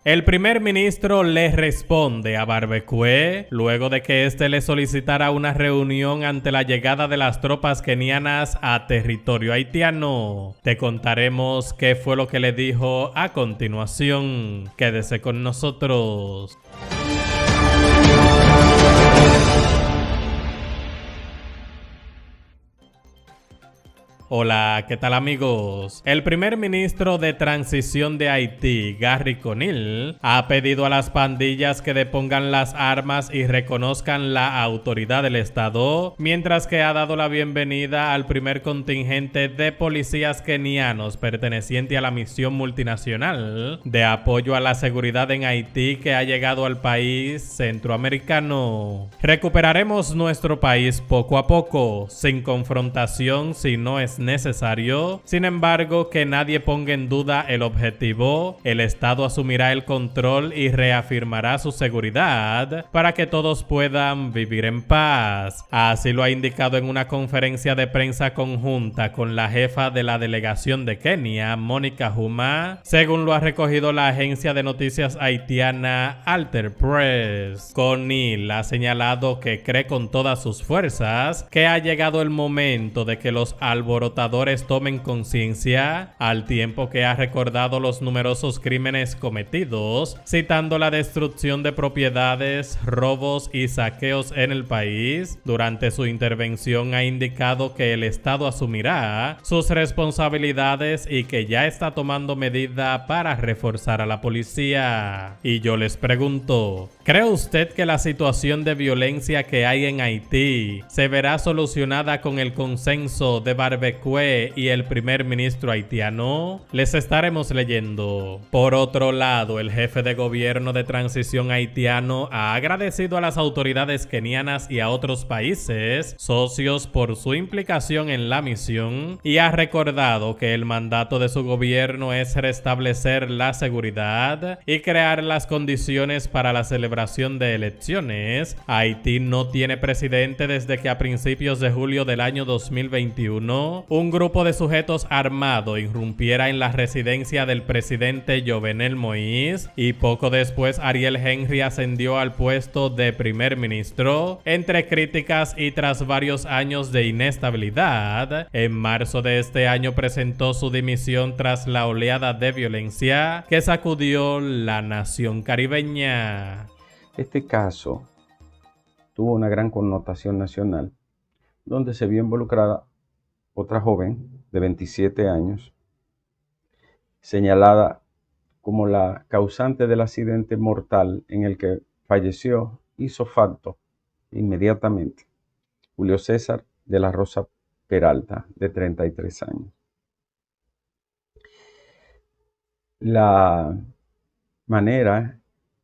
El primer ministro le responde a Barbecue luego de que éste le solicitara una reunión ante la llegada de las tropas kenianas a territorio haitiano. Te contaremos qué fue lo que le dijo a continuación. Quédese con nosotros. Hola, ¿qué tal amigos? El primer ministro de transición de Haití, Gary Conille, ha pedido a las pandillas que depongan las armas y reconozcan la autoridad del Estado, mientras que ha dado la bienvenida al primer contingente de policías kenianos perteneciente a la misión multinacional de apoyo a la seguridad en Haití que ha llegado al país centroamericano. Recuperaremos nuestro país poco a poco, sin confrontación si no es necesario. Sin embargo, que nadie ponga en duda el objetivo. El Estado asumirá el control y reafirmará su seguridad para que todos puedan vivir en paz. Así lo ha indicado en una conferencia de prensa conjunta con la jefa de la delegación de Kenia, Mónica Juma, según lo ha recogido la agencia de noticias haitiana Alter Press. Conille ha señalado que cree con todas sus fuerzas que ha llegado el momento de que los alborotadores tomen conciencia, al tiempo que ha recordado los numerosos crímenes cometidos, citando la destrucción de propiedades, robos y saqueos en el país. Durante su intervención ha indicado que el Estado asumirá sus responsabilidades y que ya está tomando medidas para reforzar a la policía. Y yo les pregunto, ¿cree usted que la situación de violencia que hay en Haití se verá solucionada con el consenso de Barbecue y el primer ministro haitiano? Les estaremos leyendo. Por otro lado, el jefe de gobierno de transición haitiano ha agradecido a las autoridades kenianas y a otros países socios por su implicación en la misión y ha recordado que el mandato de su gobierno es restablecer la seguridad y crear las condiciones para la celebración de elecciones. Haití no tiene presidente desde que a principios de julio del año 2021 un grupo de sujetos armados irrumpiera en la residencia del presidente Jovenel Moïse y poco después Ariel Henry ascendió al puesto de primer ministro. Entre críticas y tras varios años de inestabilidad, en marzo de este año presentó su dimisión tras la oleada de violencia que sacudió la nación caribeña. Este caso tuvo una gran connotación nacional, donde se vio involucrada otra joven de 27 años, señalada como la causante del accidente mortal en el que falleció ipso facto inmediatamente Julio César de la Rosa Peralta, de 33 años. La manera,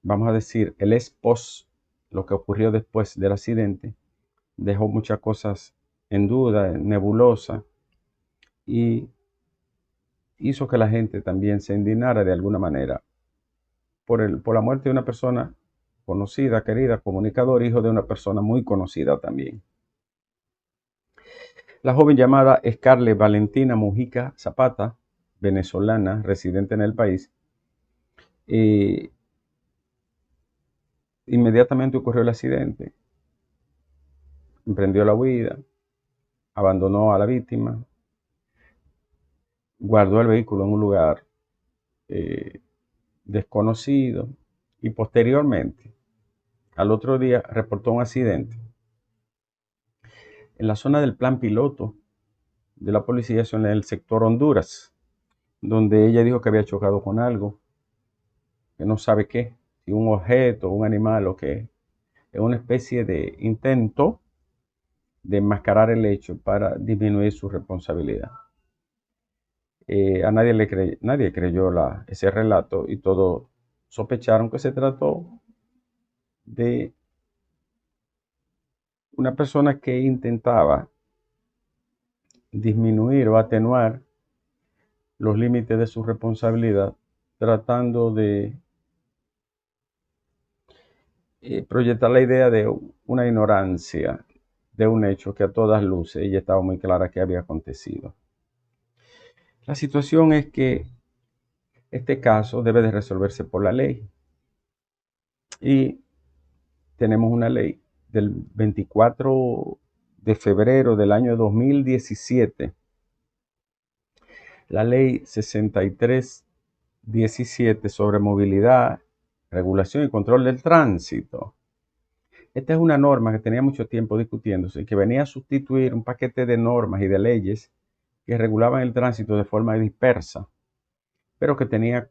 vamos a decir, el ex-post, lo que ocurrió después del accidente, dejó muchas cosas en duda, nebulosa, y hizo que la gente también se indignara de alguna manera por la muerte de una persona conocida, querida, comunicador, hijo de una persona muy conocida también. La joven llamada Scarlett Valentina Mujica Zapata, venezolana, residente en el país, inmediatamente ocurrió el accidente, emprendió la huida, abandonó a la víctima, guardó el vehículo en un lugar desconocido y posteriormente, al otro día, reportó un accidente en la zona del plan piloto de la policía, en el sector Honduras, donde ella dijo que había chocado con algo, que no sabe qué, si un objeto, un animal o qué. Es una especie de intento de enmascarar el hecho para disminuir su responsabilidad. A nadie creyó ese relato y todos sospecharon que se trató de una persona que intentaba disminuir o atenuar los límites de su responsabilidad, tratando de proyectar la idea de una ignorancia de un hecho que a todas luces ella estaba muy clara que había acontecido. La situación es que este caso debe de resolverse por la ley. Y tenemos una ley del 24 de febrero del año 2017, la ley 6317 sobre movilidad, regulación y control del tránsito. Esta es una norma que tenía mucho tiempo discutiéndose y que venía a sustituir un paquete de normas y de leyes que regulaban el tránsito de forma dispersa, pero que tenía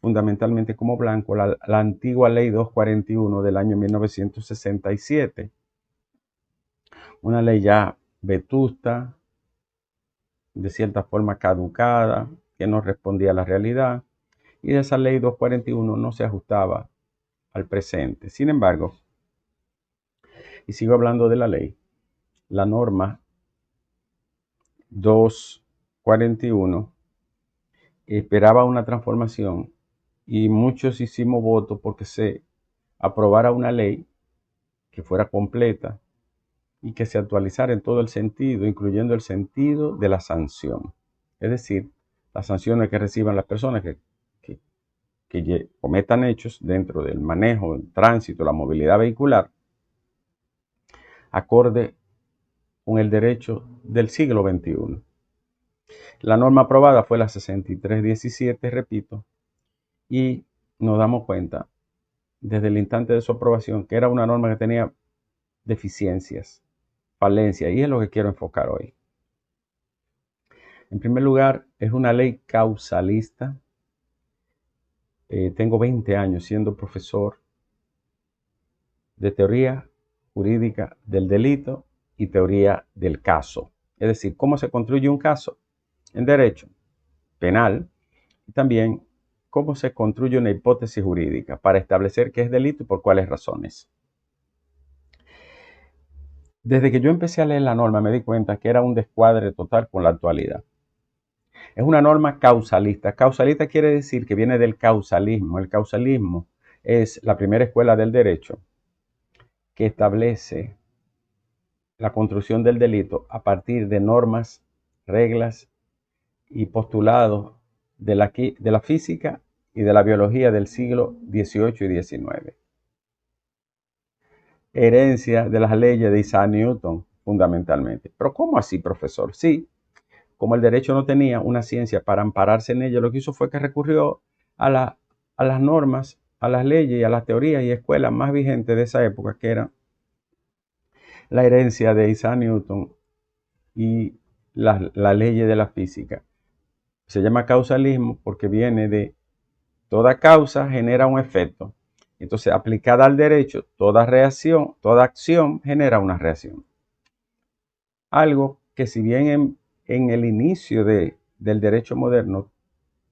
fundamentalmente como blanco la antigua ley 241 del año 1967. Una ley ya vetusta, de cierta forma caducada, que no respondía a la realidad, y esa ley 241 no se ajustaba al presente. Sin embargo, y sigo hablando de la ley, la norma 241 esperaba una transformación y muchos hicimos voto porque se aprobara una ley que fuera completa y que se actualizara en todo el sentido, incluyendo el sentido de la sanción. Es decir, las sanciones que reciban las personas que cometan hechos dentro del manejo, el tránsito, la movilidad vehicular, acorde con el derecho del siglo XXI. La norma aprobada fue la 6317, repito, y nos damos cuenta desde el instante de su aprobación que era una norma que tenía deficiencias, falencias, y es lo que quiero enfocar hoy. En primer lugar, es una ley causalista. Tengo 20 años siendo profesor de teoría jurídica del delito y teoría del caso. Es decir, cómo se construye un caso en derecho penal y también cómo se construye una hipótesis jurídica para establecer qué es delito y por cuáles razones. Desde que yo empecé a leer la norma me di cuenta que era un descuadre total con la actualidad. Es una norma causalista. Causalista quiere decir que viene del causalismo. El causalismo es la primera escuela del derecho que establece la construcción del delito a partir de normas, reglas y postulados de la física y de la biología del siglo XVIII y XIX. Herencia de las leyes de Isaac Newton, fundamentalmente. Pero ¿cómo así, profesor? Sí, como el derecho no tenía una ciencia para ampararse en ello, lo que hizo fue que recurrió a las normas, a las leyes y a las teorías y escuelas más vigentes de esa época, que eran la herencia de Isaac Newton y la ley de la física. Se llama causalismo porque viene de toda causa genera un efecto. Entonces, aplicada al derecho, toda reacción, toda acción genera una reacción. Algo que si bien en el inicio del derecho moderno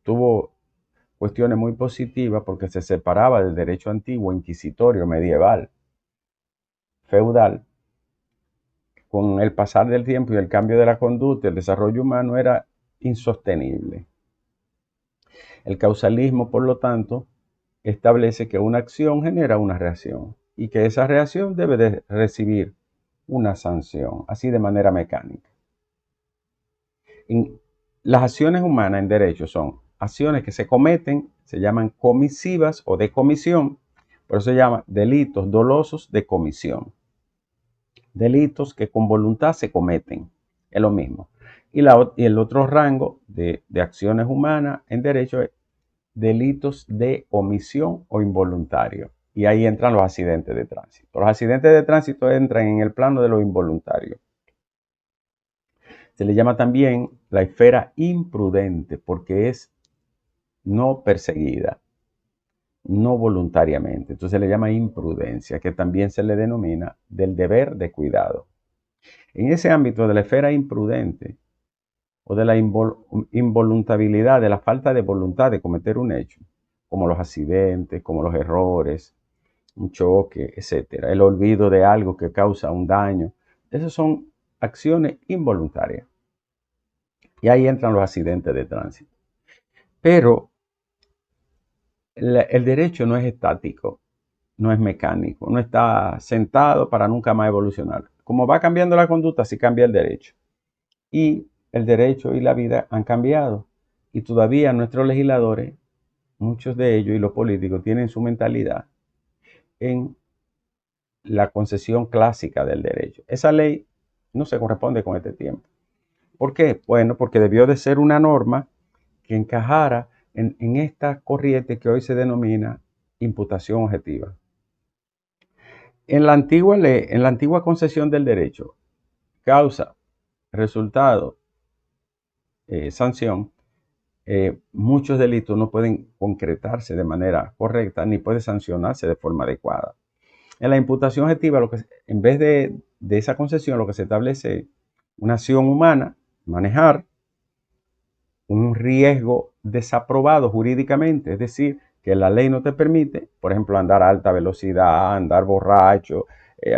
tuvo cuestiones muy positivas porque se separaba del derecho antiguo, inquisitorio, medieval, feudal, con el pasar del tiempo y el cambio de la conducta, el desarrollo humano era insostenible. El causalismo, por lo tanto, establece que una acción genera una reacción y que esa reacción debe de recibir una sanción, así de manera mecánica. Las acciones humanas en derecho son acciones que se cometen, se llaman comisivas o de comisión, por eso se llama delitos dolosos de comisión. Delitos que con voluntad se cometen, es lo mismo. Y el otro rango de acciones humanas en derecho es delitos de omisión o involuntario. Y ahí entran los accidentes de tránsito. Los accidentes de tránsito entran en el plano de lo involuntario. Se le llama también la esfera imprudente porque es no perseguida, no voluntariamente. Entonces se le llama imprudencia, que también se le denomina del deber de cuidado. En ese ámbito de la esfera imprudente o de la involuntariedad, de la falta de voluntad de cometer un hecho, como los accidentes, como los errores, un choque, etcétera, el olvido de algo que causa un daño, esas son acciones involuntarias. Y ahí entran los accidentes de tránsito. Pero el derecho no es estático, no es mecánico, no está sentado para nunca más evolucionar. Como va cambiando la conducta, así cambia el derecho. Y el derecho y la vida han cambiado. Y todavía nuestros legisladores muchos de ellos y los políticos tienen su mentalidad en la concesión clásica del derecho. Esa ley no se corresponde con este tiempo. ¿Por qué? Bueno, porque debió de ser una norma que encajara en esta corriente que hoy se denomina imputación objetiva. En la antigua ley, en la antigua concesión del derecho, causa, resultado, sanción, muchos delitos no pueden concretarse de manera correcta ni puede sancionarse de forma adecuada. En la imputación objetiva, en vez de esa concesión, lo que se establece es una acción humana, manejar un riesgo desaprobado jurídicamente, es decir, que la ley no te permite, por ejemplo, andar a alta velocidad, andar borracho,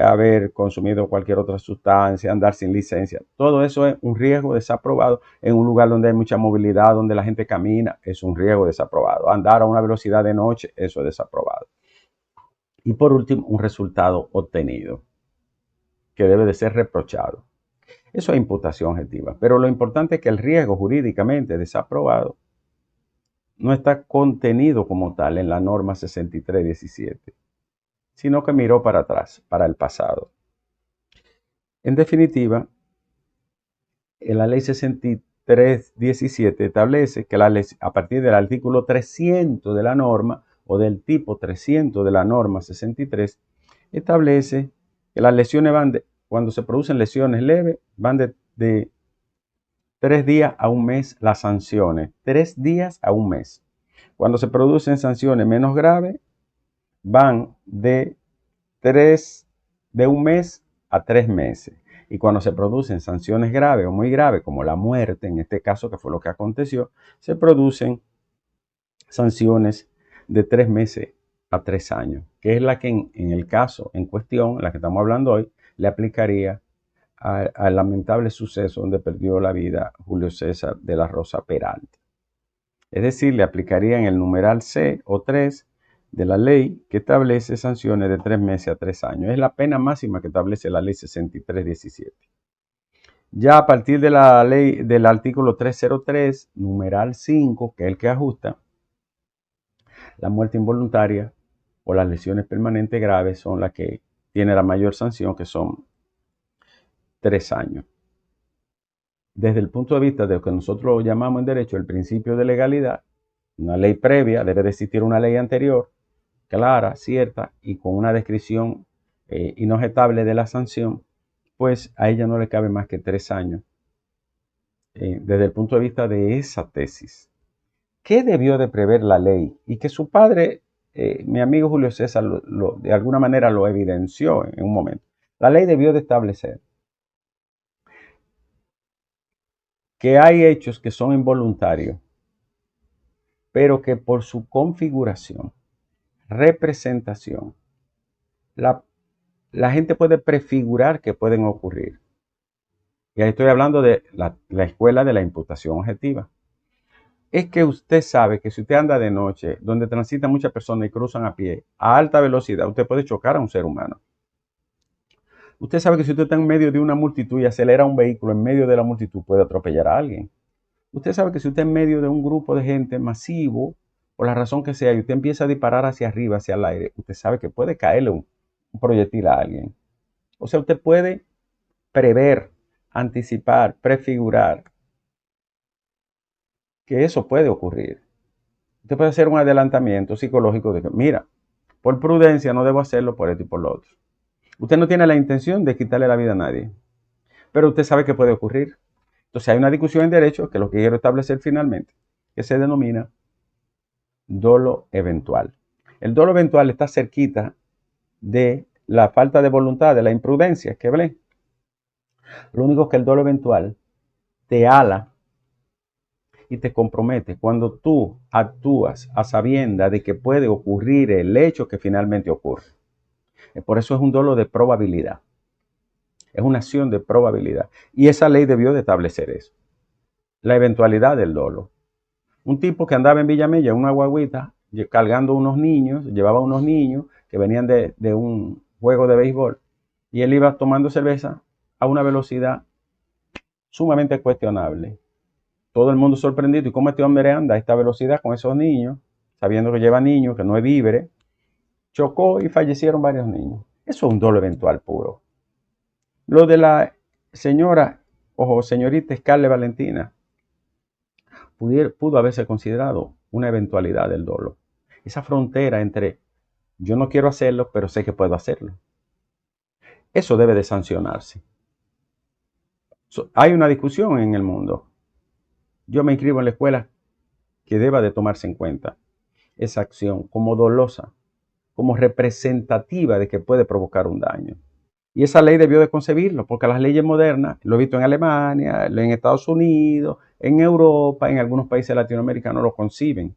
haber consumido cualquier otra sustancia, andar sin licencia. Todo eso es un riesgo desaprobado en un lugar donde hay mucha movilidad, donde la gente camina, es un riesgo desaprobado. Andar a una velocidad de noche, eso es desaprobado. Y por último, un resultado obtenido que debe de ser reprochado. Eso es imputación objetiva. Pero lo importante es que el riesgo jurídicamente desaprobado no está contenido como tal en la norma 6317, sino que miró para atrás, para el pasado. En definitiva, en la ley 6317 establece que a partir del artículo 300 de la norma o del tipo 300 de la norma 63, establece que las lesiones cuando se producen lesiones leves, van de 3 días a un mes las sanciones. 3 días a un mes. Cuando se producen sanciones menos graves, van de un mes a 3 meses. Y cuando se producen sanciones graves o muy graves, como la muerte, en este caso que fue lo que aconteció, se producen sanciones de 3 meses a 3 años, que es la que en el caso en cuestión, la que estamos hablando hoy, le aplicaría al lamentable suceso donde perdió la vida Julio César de la Rosa Peralta. Es decir, le aplicaría en el numeral C o 3 de la ley que establece sanciones de 3 meses a 3 años. Es la pena máxima que establece la ley 6317. Ya a partir de la ley del artículo 303, numeral 5, que es el que ajusta, la muerte involuntaria o las lesiones permanentes graves son las que tiene la mayor sanción, que son 3 años. Desde el punto de vista de lo que nosotros llamamos en derecho el principio de legalidad, una ley previa, debe de existir una ley anterior, clara, cierta y con una descripción inobjetable de la sanción, pues a ella no le cabe más que 3 años. Desde el punto de vista de esa tesis, ¿qué debió de prever la ley? Y que su padre, mi amigo Julio César, de alguna manera lo evidenció en un momento. La ley debió de establecer que hay hechos que son involuntarios, pero que por su configuración, representación, la gente puede prefigurar que pueden ocurrir. Y ahí estoy hablando de la escuela de la imputación objetiva. Es que usted sabe que si usted anda de noche, donde transitan muchas personas y cruzan a pie, a alta velocidad, usted puede chocar a un ser humano. Usted sabe que si usted está en medio de una multitud y acelera un vehículo en medio de la multitud, puede atropellar a alguien. Usted sabe que si usted en medio de un grupo de gente masivo, por la razón que sea, y usted empieza a disparar hacia arriba, hacia el aire, usted sabe que puede caerle un proyectil a alguien. O sea, usted puede prever, anticipar, prefigurar que eso puede ocurrir. Usted puede hacer un adelantamiento psicológico de que, mira, por prudencia no debo hacerlo por esto y por lo otro. Usted no tiene la intención de quitarle la vida a nadie, pero usted sabe que puede ocurrir. Entonces hay una discusión en derecho, que es lo que quiero establecer finalmente, que se denomina dolo eventual. El dolo eventual está cerquita de la falta de voluntad, de la imprudencia que hablé. Lo único es que el dolo eventual te ala y te compromete cuando tú actúas a sabiendas de que puede ocurrir el hecho que finalmente ocurre. Por eso es un dolo de probabilidad. Es una acción de probabilidad. Y esa ley debió de establecer eso. La eventualidad del dolo. Un tipo que andaba en Villamella, una guaguita, cargando unos niños, llevaba unos niños que venían de un juego de béisbol, y él iba tomando cerveza a una velocidad sumamente cuestionable. Todo el mundo sorprendido, ¿y cómo este hombre anda a esta velocidad con esos niños? sabiendo que lleva niños, que no es víveres, chocó y fallecieron varios niños. Eso es un dolo eventual puro. Lo de la señora o señorita Scarlett Valentina pudo haberse considerado una eventualidad del dolo. Esa frontera entre yo no quiero hacerlo, pero sé que puedo hacerlo. Eso debe de sancionarse. Hay una discusión en el mundo. Yo me inscribo en la escuela que deba de tomarse en cuenta esa acción como dolosa, como representativa de que puede provocar un daño. Y esa ley debió de concebirlo, porque las leyes modernas, lo he visto en Alemania, en Estados Unidos, en Europa, en algunos países latinoamericanos lo conciben.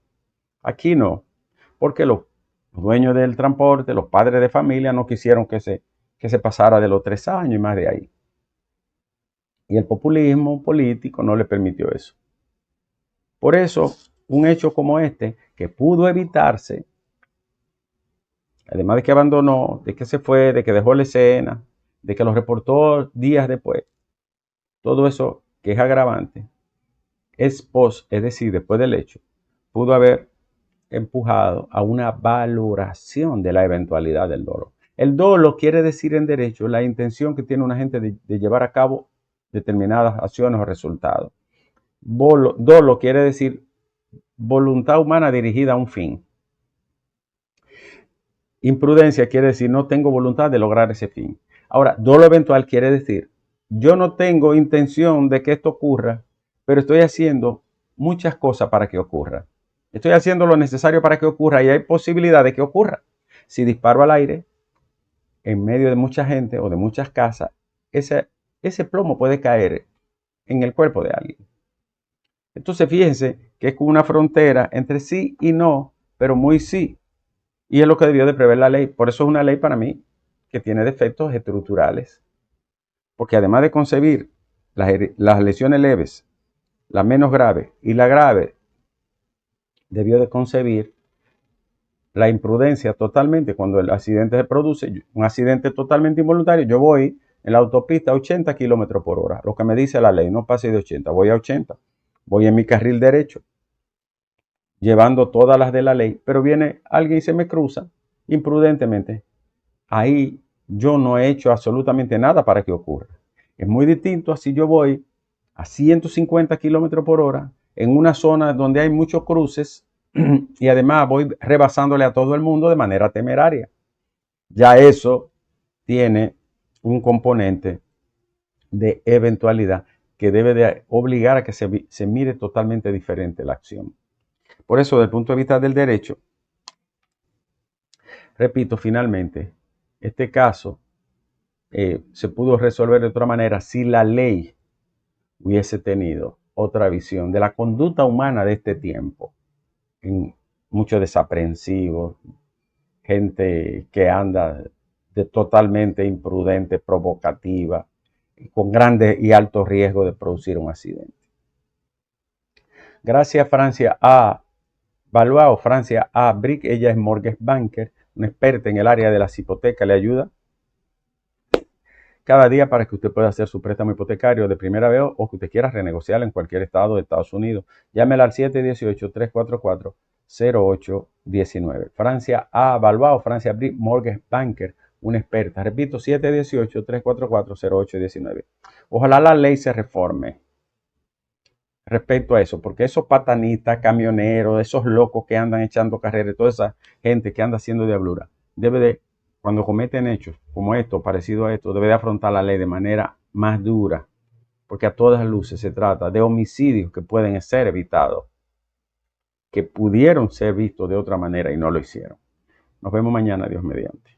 Aquí no, porque los dueños del transporte, los padres de familia no quisieron que se pasara de los 3 años y más de ahí. Y el populismo político no le permitió eso. Por eso, un hecho como este, que pudo evitarse, además de que abandonó, de que se fue, de que dejó la escena, de que lo reportó días después, todo eso que es agravante, es decir, después del hecho, pudo haber empujado a una valoración de la eventualidad del dolo. El dolo quiere decir en derecho la intención que tiene una gente de llevar a cabo determinadas acciones o resultados. Dolo quiere decir voluntad humana dirigida a un fin. Imprudencia quiere decir no tengo voluntad de lograr ese fin. Ahora, dolo eventual quiere decir yo no tengo intención de que esto ocurra, pero estoy haciendo muchas cosas para que ocurra. Estoy haciendo lo necesario para que ocurra y hay posibilidad de que ocurra. Si disparo al aire en medio de mucha gente o de muchas casas, ese plomo puede caer en el cuerpo de alguien. Entonces fíjense que es como una frontera entre sí y no, pero muy sí. Y es lo que debió de prever la ley. Por eso es una ley para mí que tiene defectos estructurales. Porque además de concebir las lesiones leves, la menos grave y la grave, debió de concebir la imprudencia totalmente cuando el accidente se produce, un accidente totalmente involuntario. Yo voy en la autopista a 80 kilómetros por hora, lo que me dice la ley, no pase de 80, voy a 80, voy en mi carril derecho, llevando todas las de la ley, pero viene alguien y se me cruza imprudentemente. Ahí yo no he hecho absolutamente nada para que ocurra. Es muy distinto a si yo voy a 150 kilómetros por hora en una zona donde hay muchos cruces y además voy rebasándole a todo el mundo de manera temeraria. Ya eso tiene un componente de eventualidad que debe de obligar a que se mire totalmente diferente la acción. Por eso, desde el punto de vista del derecho, repito, finalmente, este caso se pudo resolver de otra manera si la ley hubiese tenido otra visión de la conducta humana de este tiempo. Muchos desaprensivos, gente que anda totalmente imprudente, provocativa, con grande y alto riesgo de producir un accidente. Gracias Francia A. Valois o Francia A. Brick, ella es mortgage banker, una experta en el área de las hipotecas, le ayuda cada día para que usted pueda hacer su préstamo hipotecario de primera vez o que usted quiera renegociar en cualquier estado de Estados Unidos. Llámela al 718-344-0819. Francia A. Valois o Francia Brick, mortgage banker, una experta. Repito, 718-344-0819. Ojalá la ley se reforme respecto a eso, porque esos patanistas, camioneros, esos locos que andan echando carreras, toda esa gente que anda haciendo diablura, debe de, cuando cometen hechos como esto, parecido a esto, debe de afrontar la ley de manera más dura, porque a todas luces se trata de homicidios que pueden ser evitados, que pudieron ser vistos de otra manera y no lo hicieron. Nos vemos mañana, Dios mediante.